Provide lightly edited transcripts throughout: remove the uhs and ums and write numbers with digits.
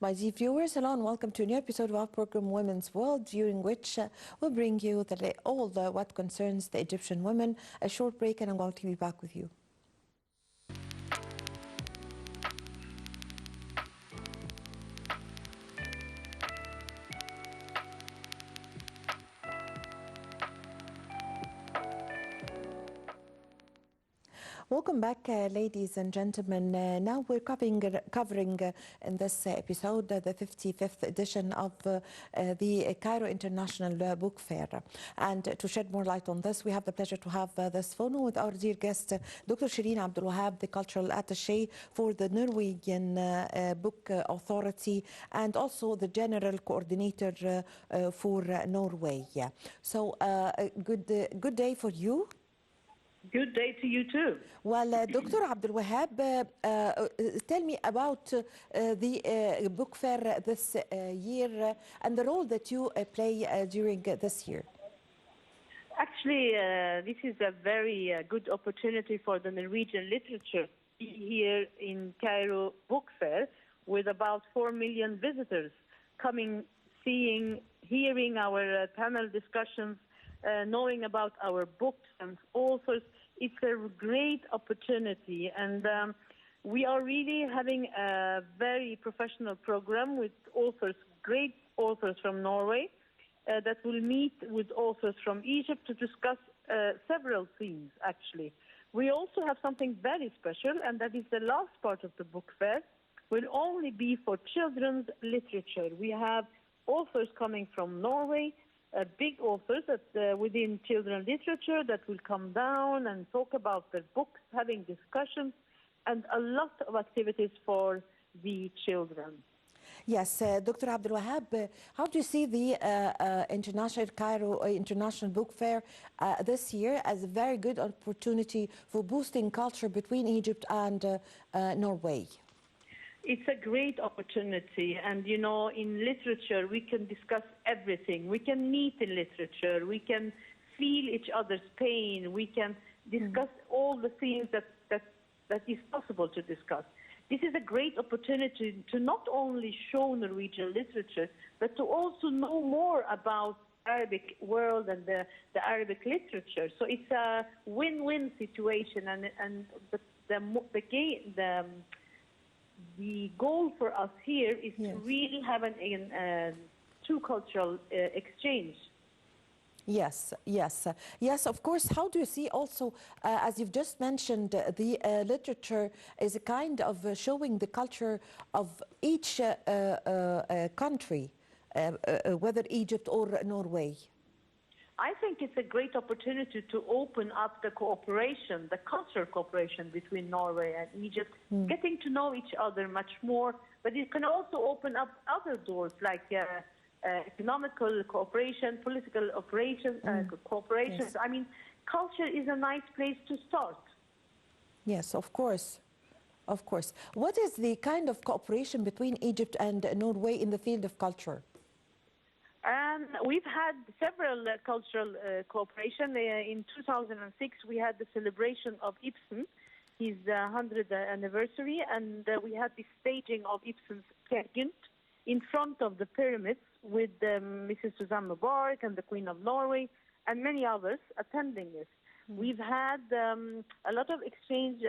My dear viewers, hello and welcome to a new episode of our program Women's World, during which we'll bring you what concerns the Egyptian women. A short break and I'm going to be back with you. Welcome back, ladies and gentlemen. Now we're covering in this episode the 55th edition of the Cairo International Book Fair. And to shed more light on this, we have the pleasure to have this phone with our dear guest, Dr. Shireen Abdulwahab, the Cultural Attaché for the Norwegian Book Authority and also the General Coordinator for Norway. So good day for you. Good day to you too. Well, Dr. Abdulwahab, tell me about the book fair this year and the role that you play during this year. Actually, this is a very good opportunity for the Norwegian literature here in Cairo Book Fair, with about 4 million visitors coming, seeing, hearing our panel discussions, knowing about our books and authors. It's a great opportunity, and we are really having a very professional program with authors, great authors from Norway, that will meet with authors from Egypt to discuss several themes, actually. We also have something very special, and that is the last part of the book fair will only be for children's literature. We have authors coming from Norway, big authors within children's literature that will come down and talk about their books, having discussions, and a lot of activities for the children. Yes, Dr. Abdulwahab, how do you see the International Cairo International Book Fair this year as a very good opportunity for boosting culture between Egypt and Norway? It's a great opportunity, and you know, in literature we can discuss everything. We can meet in literature, we can feel each other's pain, we can discuss all the things that is possible to discuss. This is a great opportunity to not only show Norwegian literature, but to also know more about Arabic world and the Arabic literature. So it's a win-win situation, and the goal for us here is to really have a two-cultural exchange. Yes, of course. How do you see also, as you've just mentioned, the literature is a kind of showing the culture of each country, whether Egypt or Norway? I think it's a great opportunity to open up the cooperation, the cultural cooperation between Norway and Egypt, getting to know each other much more. But it can also open up other doors like economical cooperation, political cooperation. Yes. I mean, culture is a nice place to start. Yes, of course. Of course. What is the kind of cooperation between Egypt and Norway in the field of culture? We've had several cultural cooperation. In 2006, we had the celebration of Ibsen, his 100th anniversary, and we had the staging of Ibsen's Peer Gynt in front of the pyramids with Mrs. Susanne Mubarak and the Queen of Norway and many others attending this. We've had a lot of exchange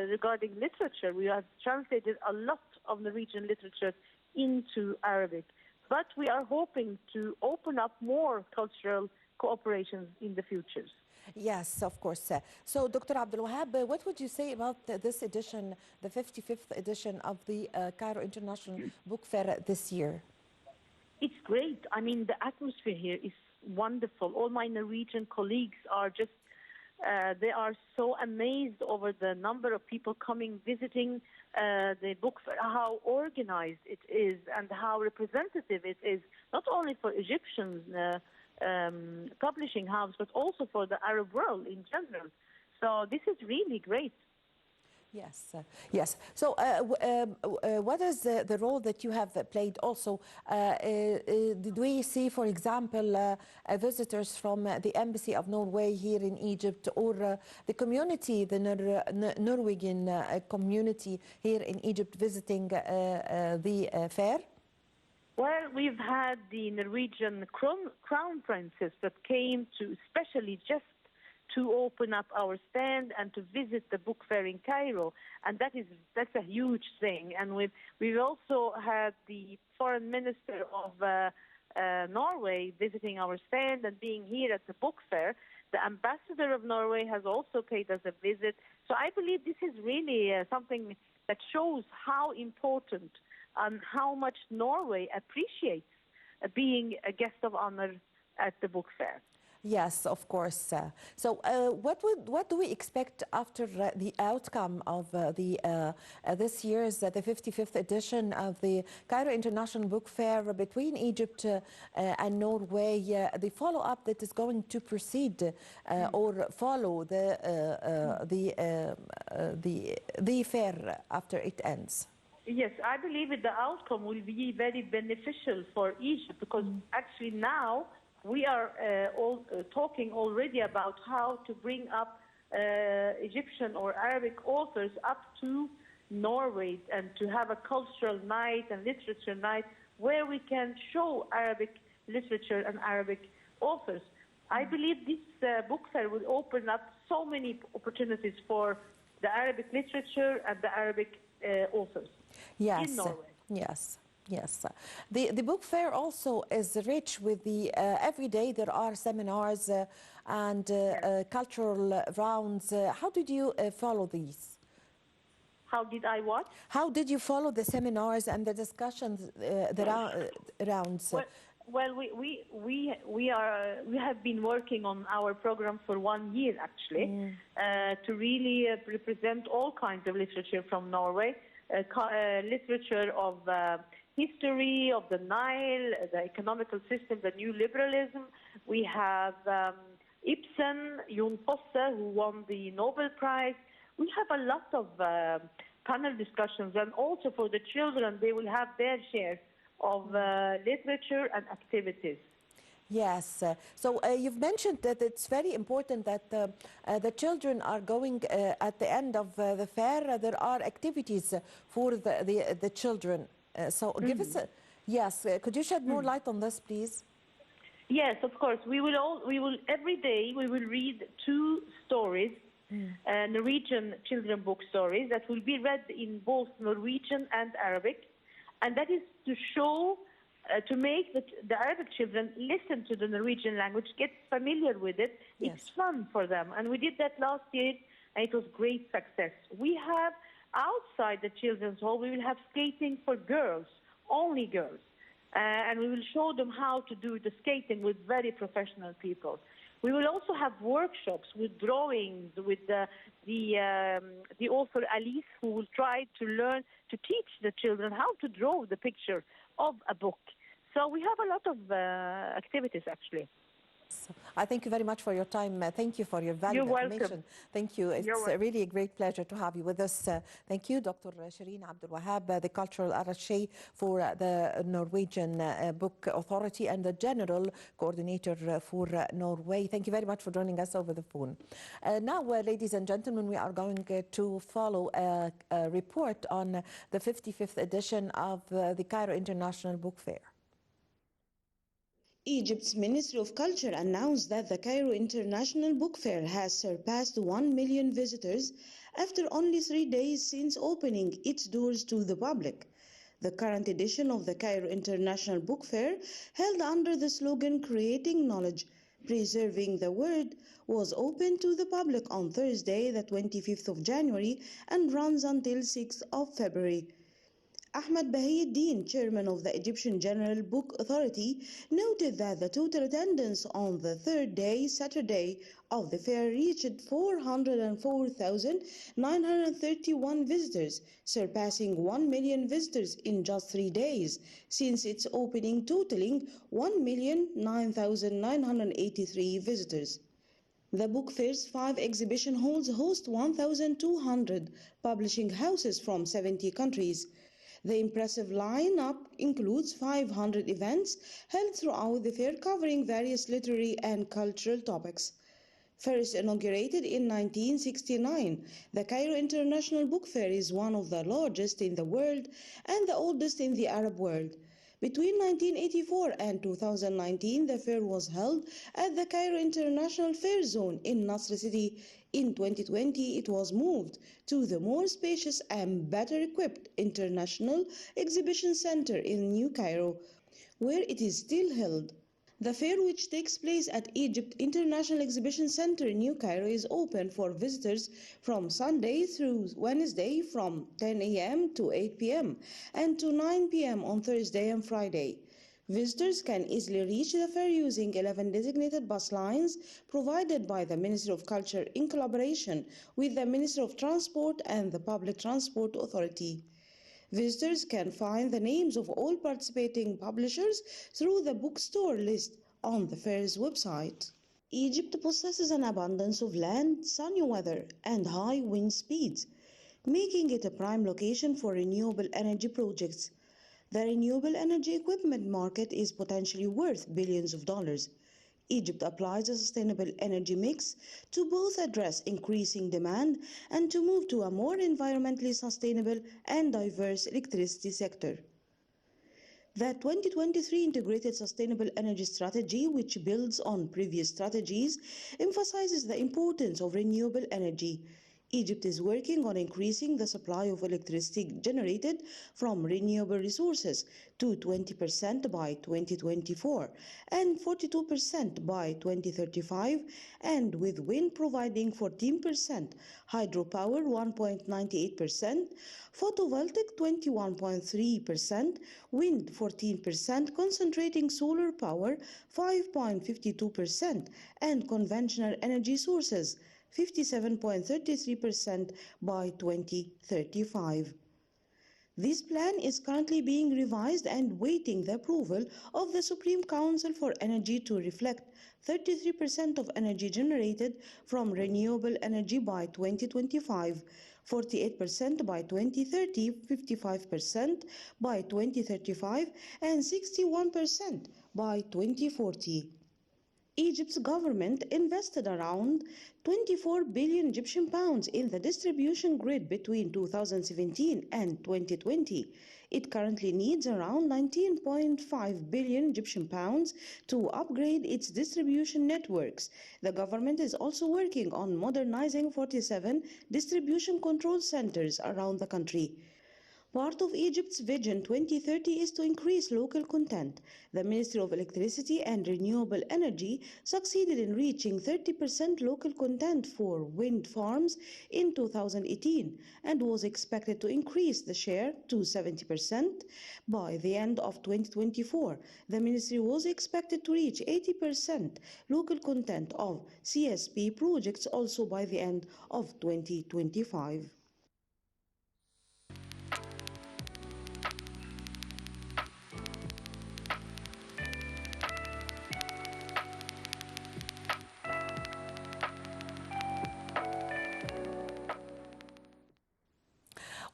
regarding literature. We have translated a lot of Norwegian literature into Arabic. But we are hoping to open up more cultural cooperations in the futures. Yes, of course. So, Dr. Abdulwahab, what would you say about this edition, the 55th edition of the Cairo International Book Fair this year? It's great. I mean, the atmosphere here is wonderful. All my Norwegian colleagues are just, they are so amazed over the number of people coming, visiting the book fair, how organized it is and how representative it is, not only for Egyptian publishing house, but also for the Arab world in general. So this is really great. Yes, yes. So what is the role that you have played also? Did we see, for example, visitors from the Embassy of Norway here in Egypt, or the community, the Norwegian community here in Egypt visiting the fair? Well, we've had the Norwegian crown princess that came to especially just to open up our stand and to visit the book fair in Cairo, and that's a huge thing. And we've also had the foreign minister of Norway visiting our stand and being here at the book fair. The ambassador of Norway has also paid us a visit. So I believe this is really something that shows how important and how much Norway appreciates being a guest of honor at the book fair. Yes, of course. So what do we expect after the outcome of this year's, the 55th edition of the Cairo International Book Fair between Egypt and Norway, the follow-up that is going to proceed or follow the fair after it ends? Yes, I believe the outcome will be very beneficial for Egypt because actually now we are talking already about how to bring up Egyptian or Arabic authors up to Norway and to have a cultural night and literature night where we can show Arabic literature and Arabic authors. I believe this book fair will open up so many opportunities for the Arabic literature and the Arabic authors in Norway. Yes. Yes, the book fair also is rich with the every day there are seminars and cultural rounds. How did you follow these? How did I what? How did you follow the seminars and the discussions, the rounds? Well, we have been working on our program for 1 year actually to really represent all kinds of literature from Norway, literature of history of the Nile, the economical system, the new liberalism. We have Ibsen, Jon Fosse, who won the Nobel Prize. We have a lot of panel discussions, and also for the children, they will have their share of literature and activities. Yes. So you've mentioned that it's very important that the children are going at the end of the fair. There are activities for the children. So give us yes. Could you shed more light on this, please? Yes, of course. We will every day we will read 2 stories, Norwegian children book stories that will be read in both Norwegian and Arabic, and that is to show. To make the Arabic children listen to the Norwegian language, get familiar with it. Yes. It's fun for them. And we did that last year, and it was great success. We have, outside the children's hall, we will have skating for girls, only girls. And we will show them how to do the skating with very professional people. We will also have workshops with drawings, with the author Alice, who will try to learn to teach the children how to draw the picture of a book. So we have a lot of activities, actually. I thank you very much for your time. Thank you for your valuable information. Thank you. It's really a great pleasure to have you with us. Thank you, Dr. Shireen Abdul Wahab, the cultural attaché for the Norwegian Book Authority and the general coordinator for Norway. Thank you very much for joining us over the phone. Now, ladies and gentlemen, we are going to follow a report on the 55th edition of the Cairo International Book Fair. Egypt's Ministry of Culture announced that the Cairo International Book Fair has surpassed 1 million visitors after only 3 days since opening its doors to the public. The current edition of the Cairo International Book Fair, held under the slogan Creating Knowledge, Preserving the Word, was opened to the public on Thursday, the 25th of January, and runs until 6th of February. Ahmed Bahieddin, chairman of the Egyptian General Book Authority, noted that the total attendance on the third day, Saturday, of the fair reached 404,931 visitors, surpassing 1 million visitors in just 3 days since its opening, totaling 1,009,983 visitors. The book fair's 5 exhibition halls host 1,200 publishing houses from 70 countries. The impressive lineup includes 500 events held throughout the fair covering various literary and cultural topics. First inaugurated in 1969, the Cairo International Book Fair is one of the largest in the world and the oldest in the Arab world. Between 1984 and 2019, the fair was held at the Cairo International Fair Zone in Nasr City. In 2020, it was moved to the more spacious and better equipped International Exhibition Center in New Cairo, where it is still held. The fair, which takes place at Egypt International Exhibition Center in New Cairo, is open for visitors from Sunday through Wednesday from 10 a.m. to 8 p.m. and to 9 p.m. on Thursday and Friday. Visitors can easily reach the fair using 11 designated bus lines provided by the Ministry of Culture in collaboration with the Ministry of Transport and the Public Transport Authority. Visitors can find the names of all participating publishers through the bookstore list on the fair's website. Egypt possesses an abundance of land, sunny weather, and high wind speeds, making it a prime location for renewable energy projects. The renewable energy equipment market is potentially worth billions of dollars. Egypt applies a sustainable energy mix to both address increasing demand and to move to a more environmentally sustainable and diverse electricity sector. The 2023 Integrated Sustainable Energy Strategy, which builds on previous strategies, emphasizes the importance of renewable energy. Egypt is working on increasing the supply of electricity generated from renewable resources to 20% by 2024 and 42% by 2035, and with wind providing 14%, hydropower 1.98%, photovoltaic 21.3%, wind 14%, concentrating solar power 5.52%, and conventional energy sources 57.33% by 2035. This plan is currently being revised and waiting the approval of the Supreme Council for Energy to reflect 33% of energy generated from renewable energy by 2025, 48% by 2030, 55% by 2035, and 61% by 2040. Egypt's government invested around 24 billion Egyptian pounds in the distribution grid between 2017 and 2020. It currently needs around 19.5 billion Egyptian pounds to upgrade its distribution networks. The government is also working on modernizing 47 distribution control centers around the country. Part of Egypt's Vision 2030 is to increase local content. The Ministry of Electricity and Renewable Energy succeeded in reaching 30% local content for wind farms in 2018 and was expected to increase the share to 70% by the end of 2024. The ministry was expected to reach 80% local content of CSP projects also by the end of 2025.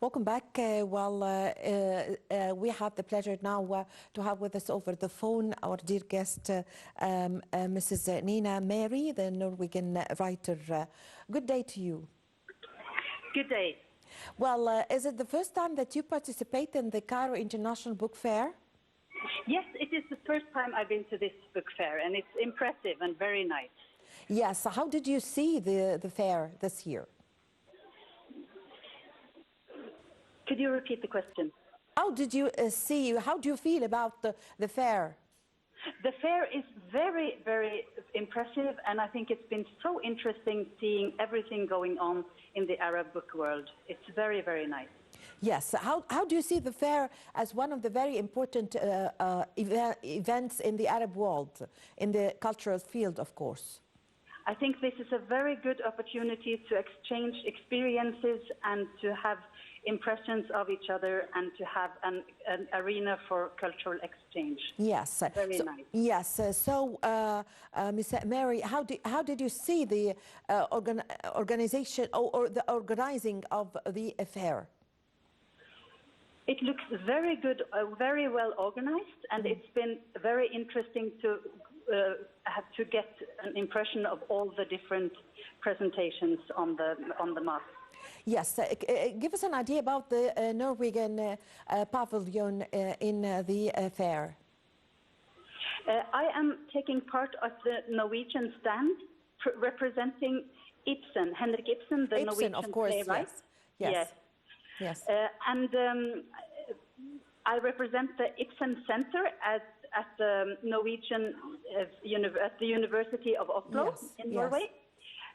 Welcome back. We have the pleasure now to have with us over the phone our dear guest, Mrs. Nina Mary, the Norwegian writer. Good day to you. Good day. Well, is it the first time that you participate in the Cairo International Book Fair? Yes, it is the first time I've been to this book fair, and it's impressive and very nice. Yes. How did you see the fair this year? Could you repeat the question? How did you how do you feel about the fair? The fair is very, very impressive, and I think it's been so interesting seeing everything going on in the Arab book world. It's very, very nice. Yes. How do you see the fair as one of the very important events in the Arab world, in the cultural field, of course? I think this is a very good opportunity to exchange experiences and to have impressions of each other and to have an arena for cultural exchange. Yes. Very nice. Yes. So, Ms. Mary, how did you see the organization or the organizing of the fair? It looks very good, very well organized, and it's been very interesting to have to get an impression of all the different presentations on the map. Yes, give us an idea about the Norwegian pavilion in the fair. I am taking part of the Norwegian stand representing Ibsen, Henrik Ibsen, the Ibsen, Norwegian of course, playwright. yes. Yes. And I represent the Ibsen Center at the Norwegian at the University of Oslo in Norway,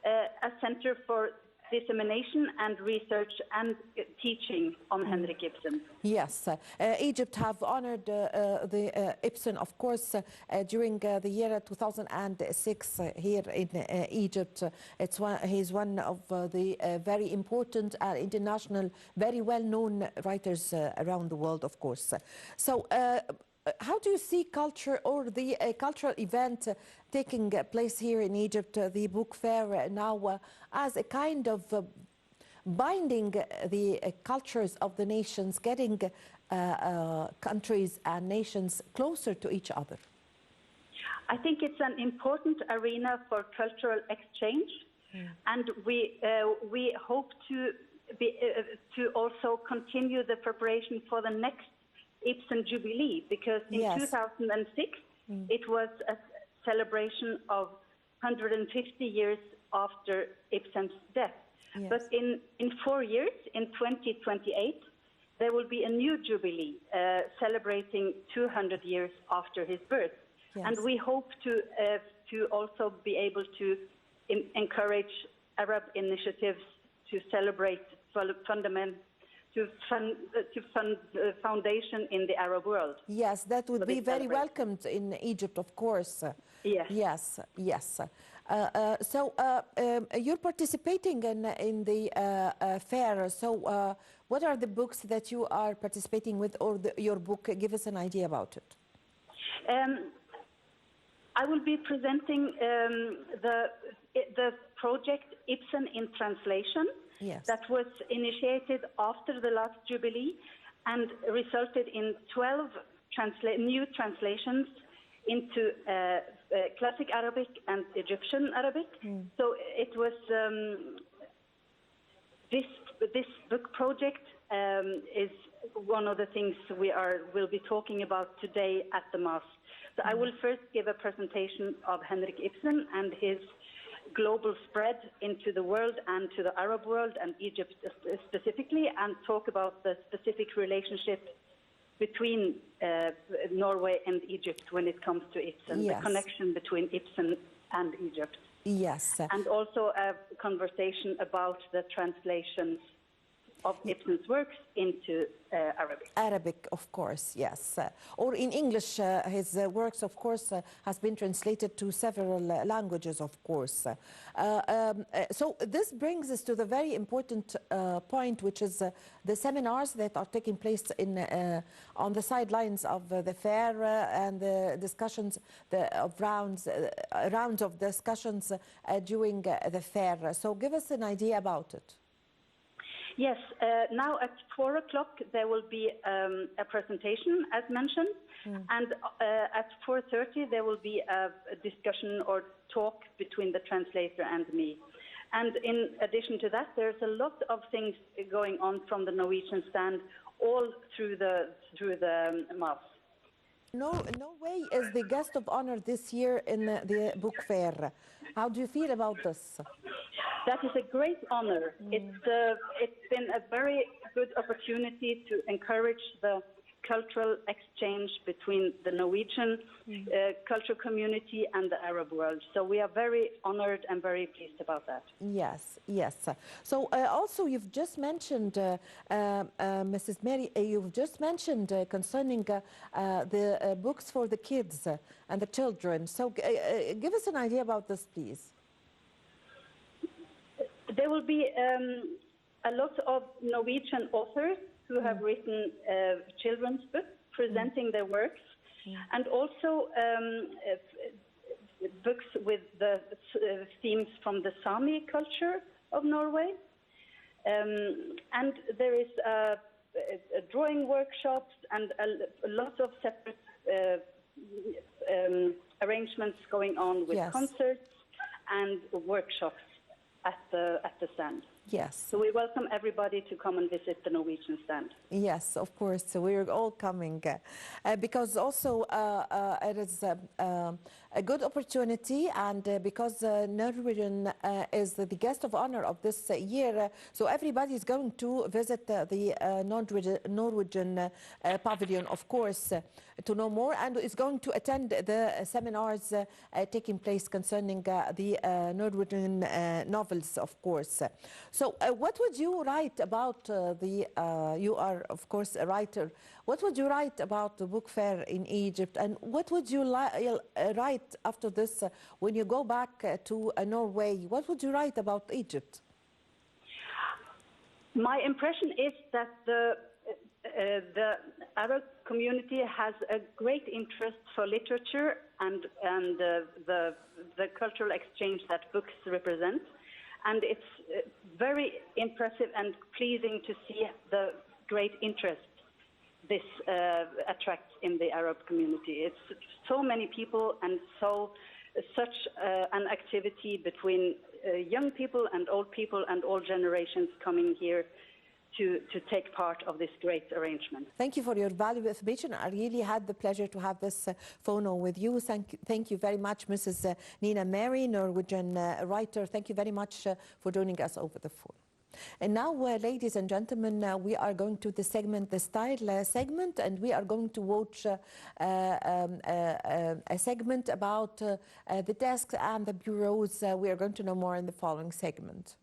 a center for dissemination and research and teaching on Henrik Ibsen. Yes, Egypt have honored the Ibsen, of course, during the year 2006 here in Egypt. He's one of the very important international, very well-known writers around the world, of course. So how do you see culture or the cultural event taking place here in Egypt, the book fair now, as a kind of binding the cultures of the nations, getting countries and nations closer to each other? I think it's an important arena for cultural exchange, and we hope to also continue the preparation for the next Ibsen Jubilee, because in 2006 it was a celebration of 150 years after Ibsen's death. Yes. But in 4 years, in 2028, there will be a new Jubilee celebrating 200 years after his birth. Yes. And we hope to also be able to encourage Arab initiatives to celebrate foundation in the Arab world. Yes, that would be very welcomed in Egypt, of course. Yes. Yes. So you're participating in the fair. So what are the books that you are participating with, or your book? Give us an idea about it. I will be presenting the project Ibsen in Translation. Yes. That was initiated after the last Jubilee and resulted in 12 new translations into Classic Arabic and Egyptian Arabic. So it was this book project is one of the things we'll be talking about today at the Mass. So I will first give a presentation of Henrik Ibsen and his global spread into the world and to the Arab world and Egypt specifically, and talk about the specific relationship between Norway and Egypt when it comes to Ibsen, the connection between Ibsen and Egypt. Yes. And also a conversation about the translations of Ibsen's works into Arabic. Arabic, of course, yes. Or in English, his works, of course, has been translated to several languages, of course. So this brings us to the very important point, which is the seminars that are taking place on the sidelines of the fair and the discussions rounds of discussions during the fair. So give us an idea about it. Yes, now at 4 o'clock there will be a presentation, as mentioned, and at 4:30 there will be a discussion or talk between the translator and me. And in addition to that, there's a lot of things going on from the Norwegian stand all through the Mass. Norway is the guest of honor this year in the book fair. How do you feel about this? That is a great honor. It's been a very good opportunity to encourage the cultural exchange between the Norwegian culture community and the Arab world. So we are very honored and very pleased about that. Yes, yes. So also you've just mentioned, Mrs. Mary, you've just mentioned concerning the books for the kids and the children. So give us an idea about this, please. There will be a lot of Norwegian authors who have written children's books presenting their works, and also books with the themes from the Sami culture of Norway. And there is drawing workshops and a lot of separate arrangements going on with concerts and workshops at the stand. Yes. So we welcome everybody to come and visit the Norwegian stand. Yes, of course. So we're all coming because also it is a good opportunity, and because Norwegian is the guest of honor of this year, so everybody is going to visit the Norwegian pavilion, of course, to know more, and is going to attend the seminars taking place concerning the Norwegian novels, of course. So what would you write about you are, of course, a writer. What would you write about the book fair in Egypt? And what would you write after this when you go back to Norway? What would you write about Egypt? My impression is that the Arab community has a great interest for literature and the cultural exchange that books represent. And it's very impressive and pleasing to see the great interest this attracts in the Arab community. It's so many people and such an activity between young people and all generations coming here to take part of this great arrangement. Thank you for your valuable information. I really had the pleasure to have this phono with you. Thank you very much, Mrs. Nina Mary, Norwegian writer. Thank you very much for joining us over the phone. And now, ladies and gentlemen, we are going to the segment, the style segment, and we are going to watch a segment about the desks and the bureaus. We are going to know more in the following segment.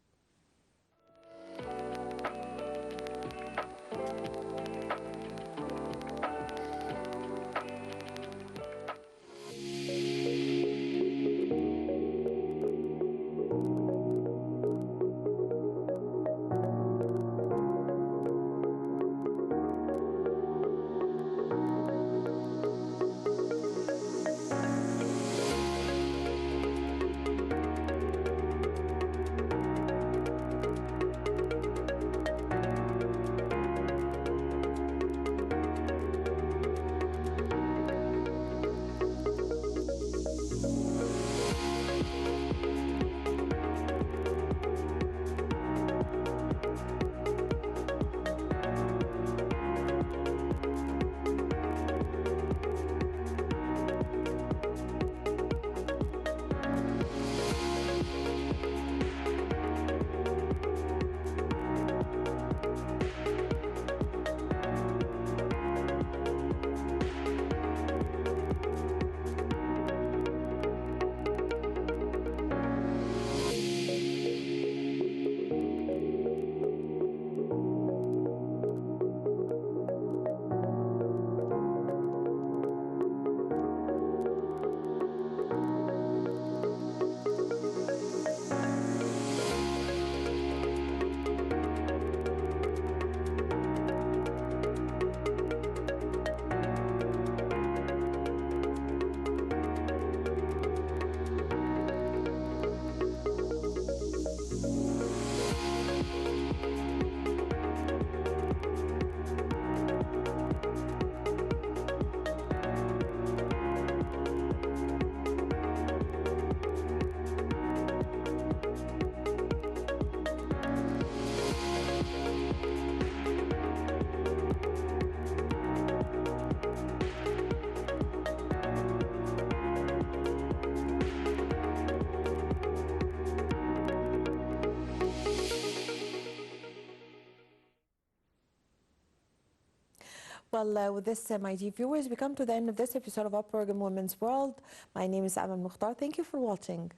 Well, with this, my dear viewers, we come to the end of this episode of our program, Women's World. My name is Amal Mukhtar. Thank you for watching.